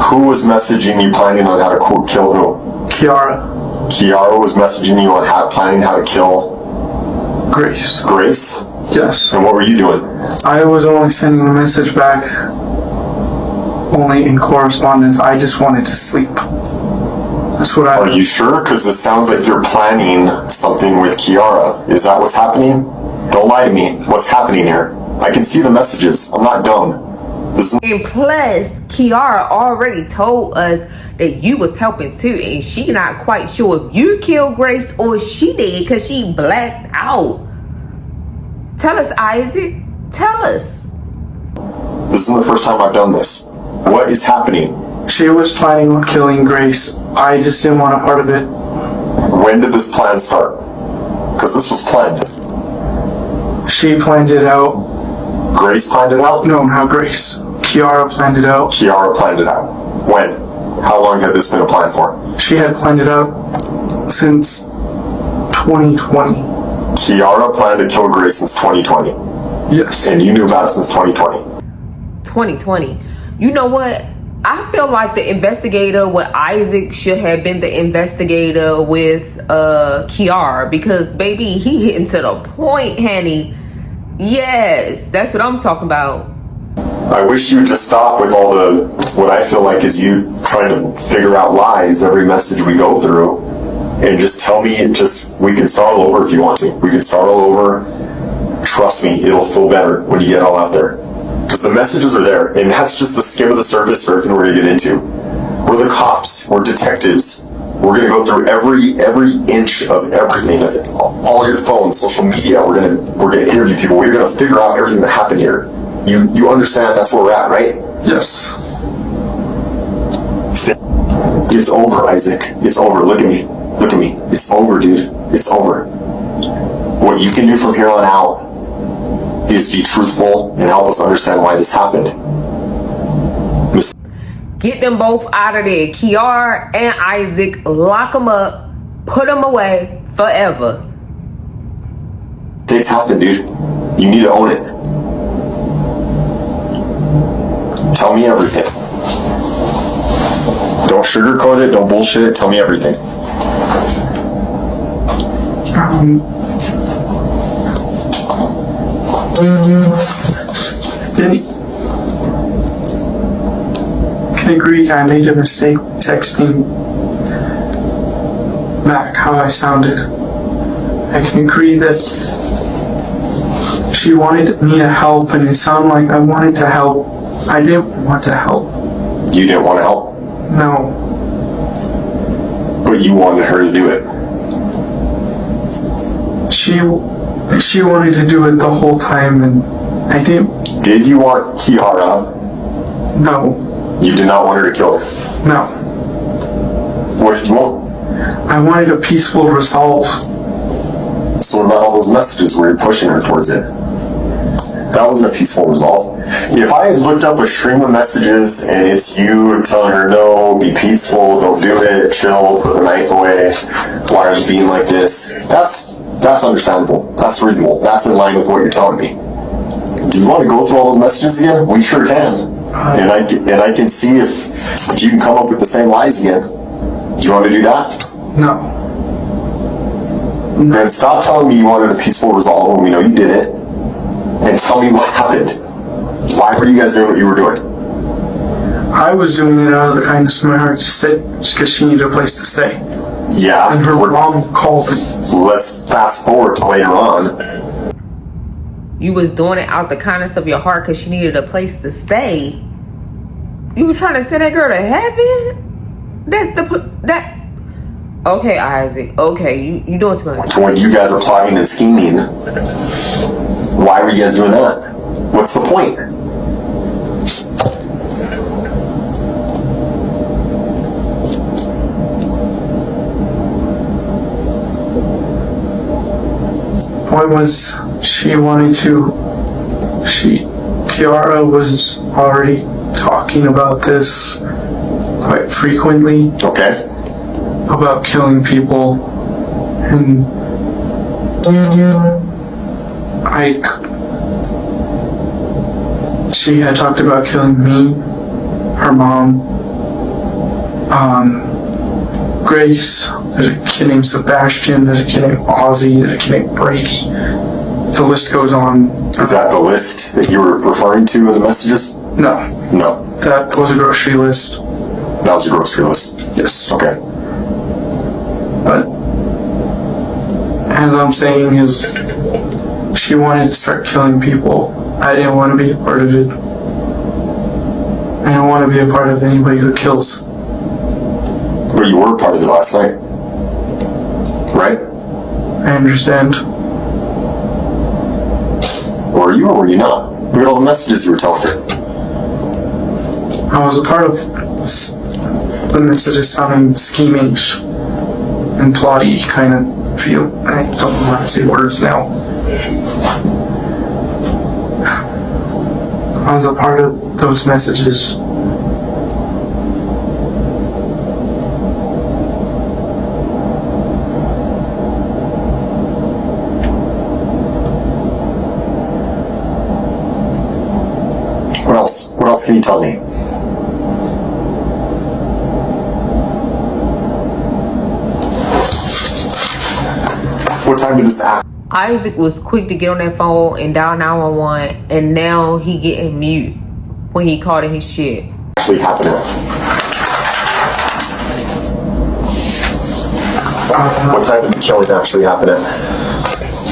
Who was messaging you planning on how to kill who? Kiara. Kiara was messaging you on planning how to kill... Grace. Grace? Yes. And what were you doing? I was only sending a message back, only in correspondence. I just wanted to sleep. That's what Are you sure? Because it sounds like you're planning something with Kiara. Is that what's happening? Don't lie to me. What's happening here? I can see the messages. I'm not dumb. And plus, Kiara already told us that you was helping too, and she not quite sure if you killed Grace or she did because she blacked out. Tell us, Isaac. Tell us. This isn't the first time I've done this. What is happening? She was planning on killing Grace. I just didn't want a part of it. When did this plan start? Because this was planned. She planned it out. Grace planned it out? No, not Grace. Kiara planned it out. Kiara planned it out. When? How long had this been a plan for? She had planned it out since 2020. Kiara planned to kill Grace since 2020. Yes. And you knew about it since 2020. 2020. You know what? I feel like the investigator with Isaac should have been the investigator with Kiara, because baby, he hitting to the point, honey. Yes, that's what I'm talking about. I wish you would just stop with all the, what I feel like is you trying to figure out lies every message we go through, and just tell me, we can start all over if you want to. We can start all over. Trust me, it'll feel better when you get all out there. Because the messages are there, and that's just the skim of the surface for everything we're gonna get into. We're the cops, we're detectives. We're gonna go through every inch of everything, all your phones, social media. We're gonna interview people. We're gonna figure out everything that happened here. You understand that's where we're at, right? Yes. It's over, Isaac. It's over. Look at me. Look at me. It's over, dude. It's over. What you can do from here on out is be truthful and help us understand why this happened. Get them both out of there. Kiara and Isaac, lock them up, put them away forever. Things happen, dude. You need to own it. Tell me everything. Don't sugarcoat it, don't bullshit it, tell me everything. Can agree I made a mistake texting back how I sounded. I can agree that she wanted me to help, and it sounded like I wanted to help. I didn't want to help. You didn't want to help? No. But you wanted her to do it. She wanted to do it the whole time, and I didn't. Did you want Kiara? No, You did not want her to kill her. no. What did you want? I wanted a peaceful resolve. So what about all those messages where you're pushing her towards it? That wasn't a peaceful resolve. If I had looked up a stream of messages and it's you telling her, no, be peaceful, don't do it, chill, put the knife away, why are you being like this? That's understandable. That's reasonable. That's in line with what you're telling me. Do you want to go through all those messages again? We sure can. And I can see if you can come up with the same lies again. Do you want to do that? No. Then stop telling me you wanted a peaceful resolve when we know you didn't. And tell me what happened. Why were you guys doing what you were doing? I was doing it out of the kindness of my heart to stay because she needed a place to stay. Yeah. And her mom called me. Let's fast forward to later on. You was doing it out the kindness of your heart because she needed a place to stay. You were trying to send that girl to heaven? That. Okay, Isaac. Okay, you doing too much. To when you guys are plotting and scheming. Why were you guys doing that? What's the point? Point was, Kiara was already talking about this quite frequently. Okay. About killing people, and she had talked about killing me, her mom, Grace, there's a kid named Sebastian, there's a kid named Ozzy, there's a kid named Brady. The list goes on. Is that the list that you were referring to in the messages? No. No. That was a grocery list. That was a grocery list? Yes. Okay. But, as I'm saying is, she wanted to start killing people. I didn't want to be a part of it. I don't want to be a part of anybody who kills. But you were part of it last night. Right? I understand. Were you or were you not? Look at all the messages you were telling her. I was a part of the messages sounding scheming and plotty kind of feel. I don't know how to say words now. I was a part of those messages. What else? What else can you tell me? What time did this happen? Isaac was quick to get on that phone and dial 911, and now he getting mute when he called in his shit. Actually happening. What time did the killing actually happen at?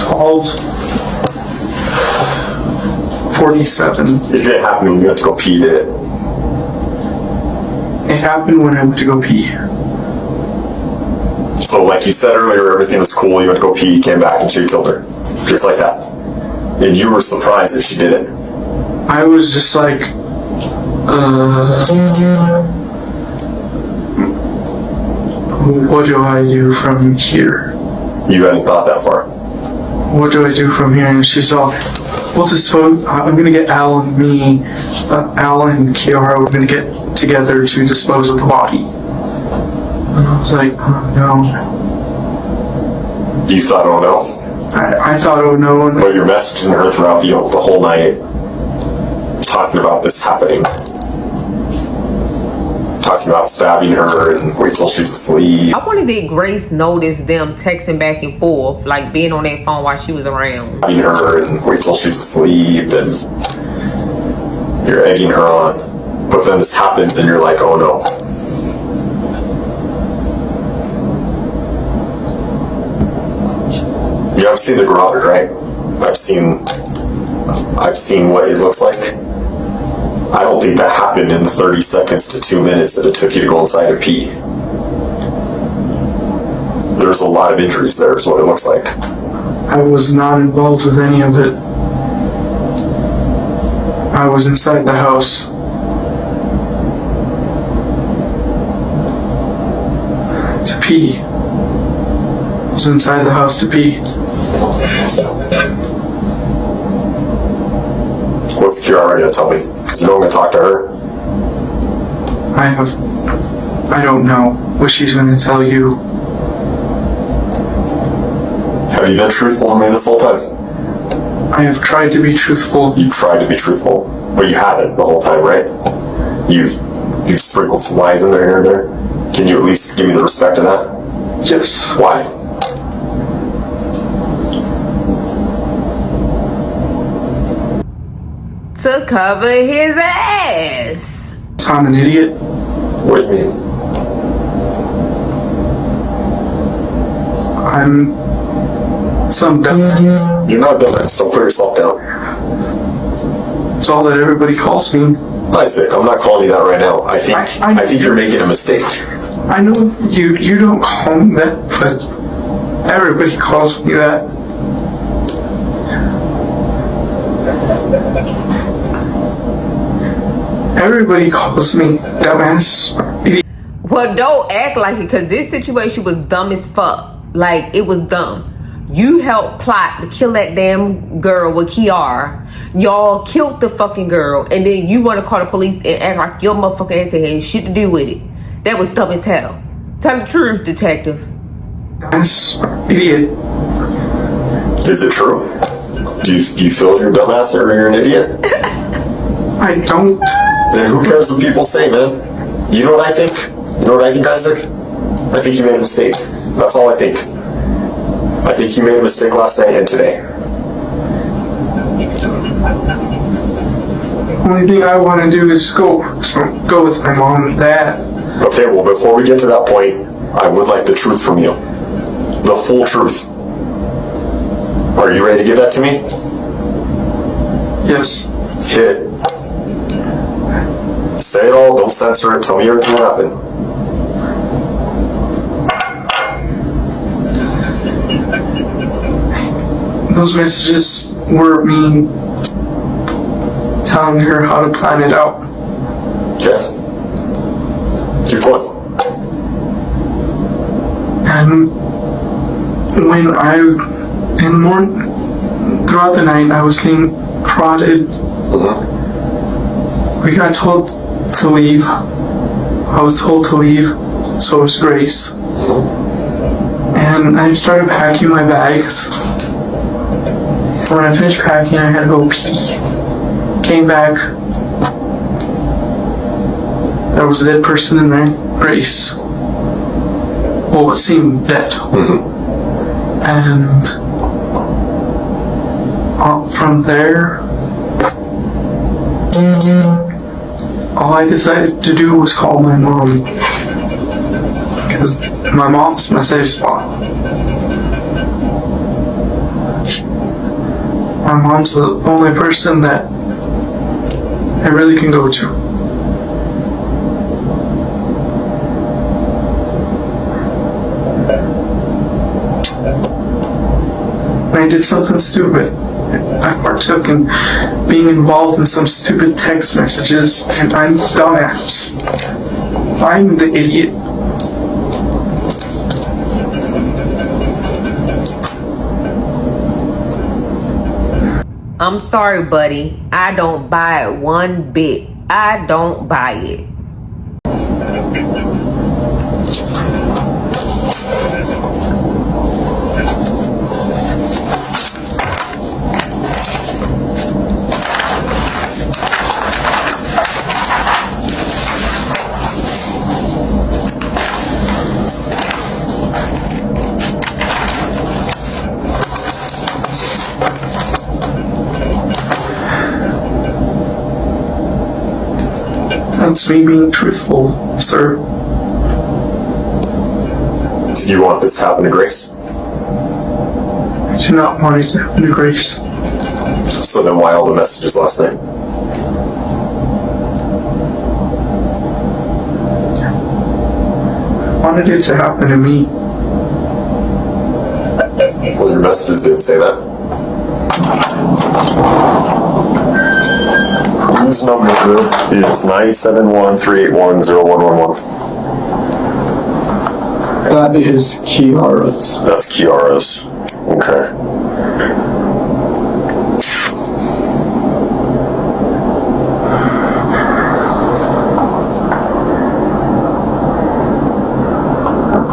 12:47. It didn't happen when you went to go pee, did it? It happened when I went to go pee. So like you said earlier, everything was cool, you went to go pee, you came back and she killed her. Just like that. And you were surprised that she did it. I was just like, what do I do from here? You hadn't thought that far. What do I do from here? And she's all, we'll dispose, I'm gonna get Al and me, Al and Kiara, we're gonna get together to dispose of the body. And I was like, oh no. You thought, oh no. I thought, oh no. And But you're messaging her throughout the whole night, talking about this happening. Talking about stabbing her and wait till she's asleep. I wanted that Grace noticed them texting back and forth, like being on that phone while she was around. Stabbing her and wait till she's asleep and you're egging her on. But then this happens and you're like, oh no. You have seen the garage, right? I've seen what it looks like. I don't think that happened in the 30 seconds to 2 minutes that it took you to go inside and pee. there's a lot of injuries there, is what it looks like. I was not involved with any of it. I was inside the house. To pee. I was inside the house to pee. What's Kiara gonna tell me? Because you know I'm gonna talk to her. I don't know what she's gonna tell you. Have you been truthful to me this whole time? I have tried to be truthful. You've tried to be truthful, but you haven't the whole time, right? You've sprinkled some lies in there here and there. Can you at least give me the respect of that? Yes. Why? To cover his ass. I'm an idiot. What do you mean? I'm some dumbass. You're not dumbass. Don't put yourself down. It's all that everybody calls me. Isaac, I'm not calling you that right now. I think you're making a mistake. I know you don't call me that, but everybody calls me that. Everybody calls me dumbass. Idiot. Well, don't act like it, because this situation was dumb as fuck. Like, it was dumb. You helped plot to kill that damn girl with Kiara. Y'all killed the fucking girl, and then you want to call the police and act like your motherfucking ass had shit to do with it. That was dumb as hell. Tell the truth, detective. Dumbass. Idiot. Is it true? Do you feel you're a dumbass or you're an idiot? I don't. Then who cares what people say, man? You know what I think? You know what I think, Isaac? I think you made a mistake. That's all I think. I think you made a mistake last night and today. Only thing I want to do is go with my mom and dad. Okay, well, before we get to that point, I would like the truth from you. The full truth. Are you ready to give that to me? Yes. Hit it. Say it all, don't censor it, tell me everything that happened. Those messages were me telling her how to plan it out. Okay. Keep going. And when in the morning, throughout the night, I was getting prodded. We got told to leave. I was told to leave, so was Grace. And I started packing my bags. When I finished packing, I had to go pee. Came back. There was a dead person in there, Grace. Well, it seemed dead. And from there, all I decided to do was call my mom. Because my mom's my safe spot. My mom's the only person that I really can go to. I did something stupid. I partook in being involved in some stupid text messages, and I'm dumbass. I'm the idiot. I'm sorry, buddy. I don't buy it one bit. I don't buy it. That's me being truthful, sir. Did you want this to happen to Grace? I do not want it to happen to Grace. So then why all the messages last night? I wanted it to happen to me. Well, your messages didn't say that. Whose number is 971-381-0111? That is Kiara's. That's Kiara's. Okay.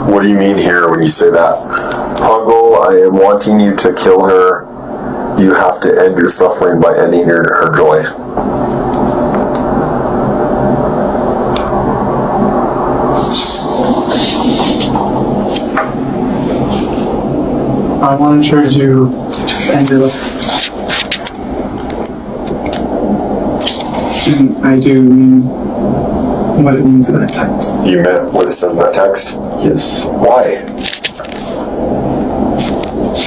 What do you mean here when you say that? Puggle, I am wanting you to kill her. You have to end your suffering by ending her joy. I wanted her to just end it up. And I do mean what it means in that text. You meant what it says in that text? Yes. Why?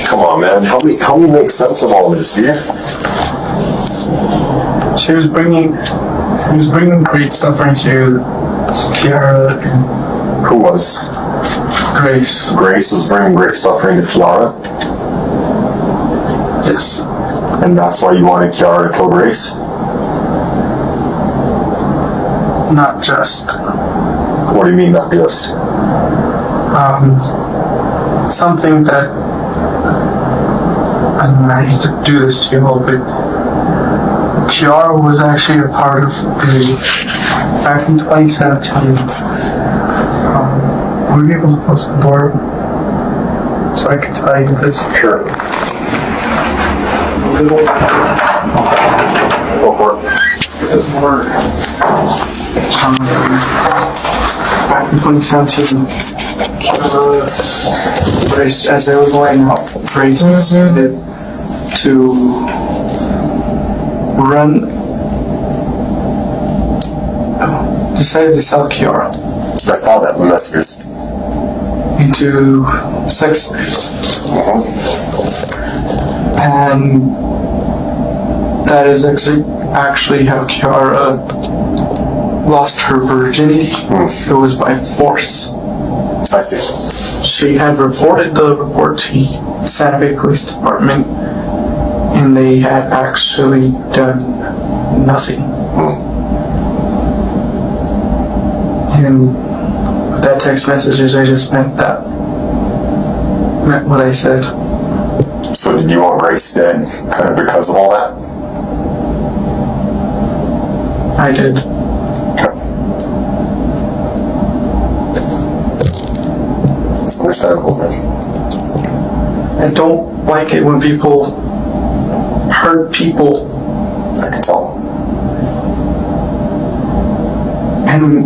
Come on, man. Help me make sense of all this, dude. She was bringing great suffering to Kiara and Who was? Grace. Grace was bringing great suffering to Kiara, Yes. and that's why you wanted Kiara to kill Grace? Not just. What do you mean, not just? Something that, and I hate to do this to you all, but Kiara was actually a part of back in 2017. Were you able to post the board so I could tell you this? Sure. Go for it. This is more. Back in 2017, Grace, as they were going out, Grace decided to decided to sell Kiara I saw that in the messages. into sex slaves. And that is actually how Kiara lost her virginity. It was by force. I see. She had reported the report to Santa Fe Police Department, and they had actually done nothing. And with that text messages, I just meant what I said. So did you want Grace dead kind of because of all that? I did. Okay. It's understandable, man. I don't like it when people hurt people. I can tell. And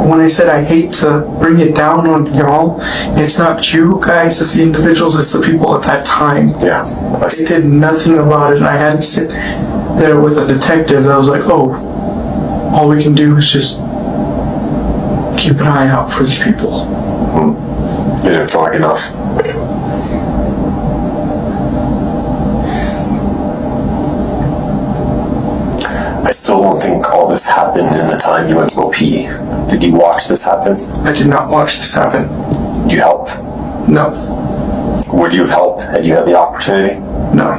when I said I hate to bring it down on y'all, it's not you guys, it's the individuals, it's the people at that time. Yeah. I They see. did nothing about it, and I had to sit there with a detective that was like, oh, all we can do is just keep an eye out for these people. You didn't feel like enough. I still don't think all this happened in the time you went to go pee. Did you watch this happen? I did not watch this happen. Did you help? No. Would you have helped had you had the opportunity? No.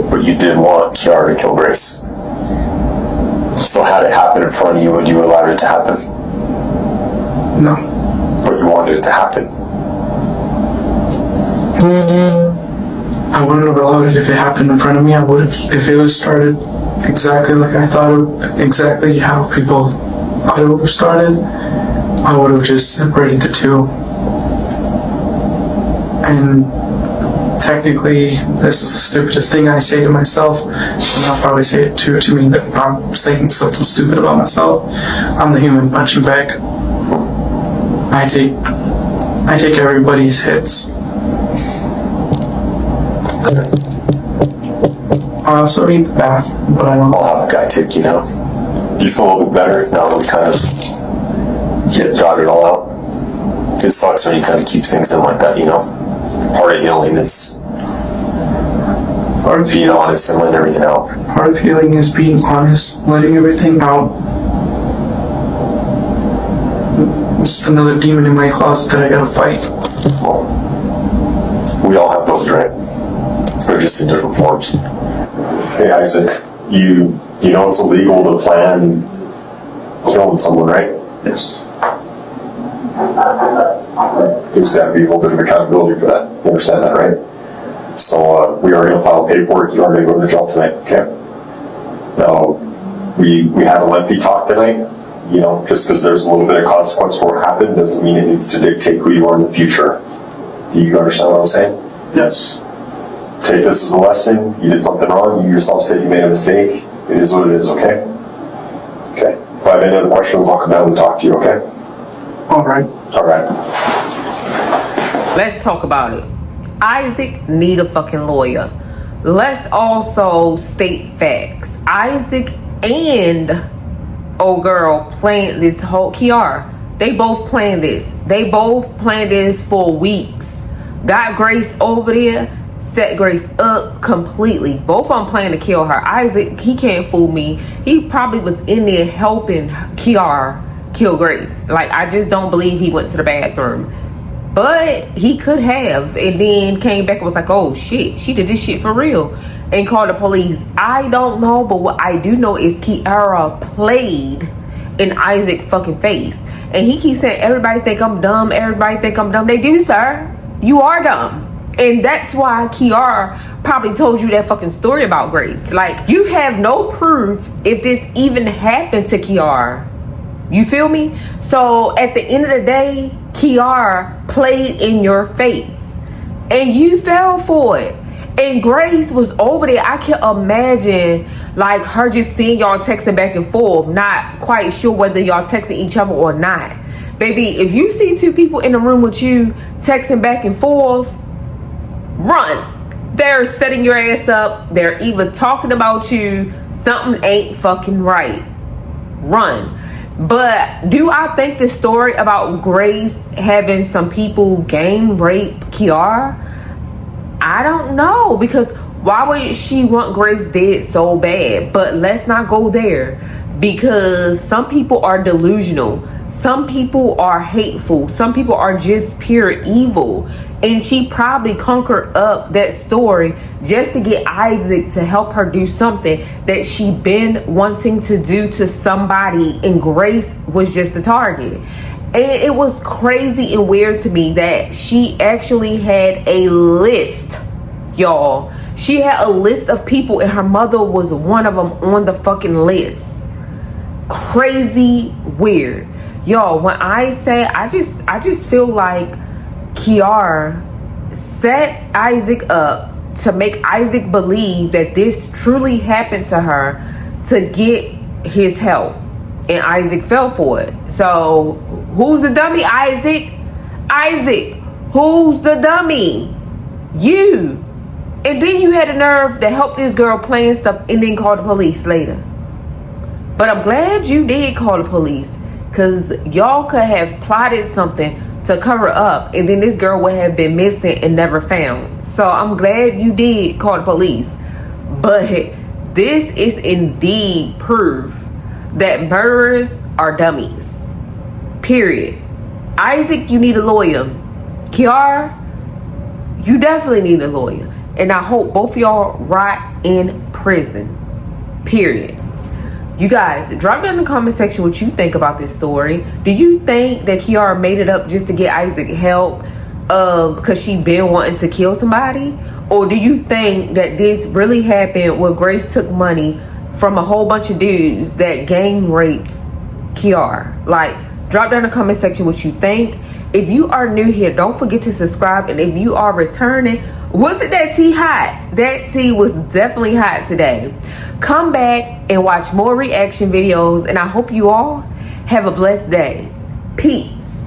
But you did want Kiara to kill Grace. So had it happen in front of you, would you allow it to happen? No. But you wanted it to happen. I wouldn't have allowed it if it happened in front of me. I would have, if it was started exactly like I thought it, exactly how people thought it was started, I would have just separated the two. And technically, this is the stupidest thing I say to myself, and I'll probably say it to me that I'm saying something stupid about myself. I'm the human punching bag. I take everybody's hits. I also need the bath, but I don't. I'll have the guy take you now. Do you feel a little bit better now that we kind of got it all out? It sucks when you kind of keep things in like that, you know? Part of healing is being honest and letting everything out. Part of healing is being honest, letting everything out. It's just another demon in my closet that I gotta fight. Well, We all have those, right? They're just in different forms. Hey, Isaac, you know it's illegal to plan killing someone, right? Yes. There's got to be a little bit of accountability for that. You understand that, right? So we are going to file paperwork. You are going to go to jail tonight, okay? Now, we had a lengthy talk tonight. You know, just because there's a little bit of consequence for what happened doesn't mean it needs to dictate who you are in the future. Do you understand what I'm saying? Yes. Take this as a lesson. You did something wrong. You yourself said you made a mistake. It is what it is, okay? Okay. If I have any other questions, I'll come down and talk to you, okay? All right. All right. Let's talk about it. Isaac need a fucking lawyer. Let's also state facts. Isaac and old girl playing this whole Kiara. They both planned this. They both planned this for weeks. Got Grace over there, set Grace up completely. Both of them planning to kill her. Isaac, he can't fool me. He probably was in there helping Kiara kill Grace. Like, I just don't believe he went to the bathroom. But he could have, and then came back and was like, oh shit, she did this shit for real, and called the police. I don't know, but what I do know is Kiara played in Isaac's fucking face. And he keeps saying, everybody think I'm dumb, everybody think I'm dumb. They do, sir. You are dumb. And that's why Kiara probably told you that fucking story about Grace. Like, you have no proof if this even happened to Kiara. You feel me? So at the end of the day, Kiara played in your face and you fell for it. And Grace was over there. I can imagine like her just seeing y'all texting back and forth, not quite sure whether y'all texting each other or not. Baby, if you see two people in the room with you texting back and forth, run. They're setting your ass up. They're either talking about you. Something ain't fucking right. Run. But do I think the story about Grace having some people gang rape Kiara? I don't know, because why would she want Grace dead so bad? But let's not go there, because some people are delusional. Some people are hateful. Some people are just pure evil. And she probably conquered up that story just to get Isaac to help her do something that she been wanting to do to somebody, and Grace was just the target. And it was crazy and weird to me that she actually had a list, y'all. She had a list of people and her mother was one of them on the fucking list. Crazy weird. Y'all, when I say, I just feel like Kiara set Isaac up to make Isaac believe that this truly happened to her to get his help, and Isaac fell for it. So who's the dummy? Isaac. Who's the dummy? You. And then you had the nerve to help this girl playing stuff and then call the police later. But I'm glad you did call the police, because y'all could have plotted something to cover up, and then this girl would have been missing and never found. So I'm glad you did call the police. But this is indeed proof that murderers are dummies. Period. Isaac, you need a lawyer. Kiara, you definitely need a lawyer. And I hope both of y'all rot in prison. Period. You guys, drop down in the comment section what you think about this story. Do you think that Kiara made it up just to get Isaac help because she been wanting to kill somebody? Or do you think that this really happened where Grace took money from a whole bunch of dudes that gang raped Kiara? Like, drop down in the comment section what you think. If you are new here, don't forget to subscribe. And if you are returning, wasn't that tea hot? That tea was definitely hot today. Come back and watch more reaction videos, and I hope you all have a blessed day. Peace.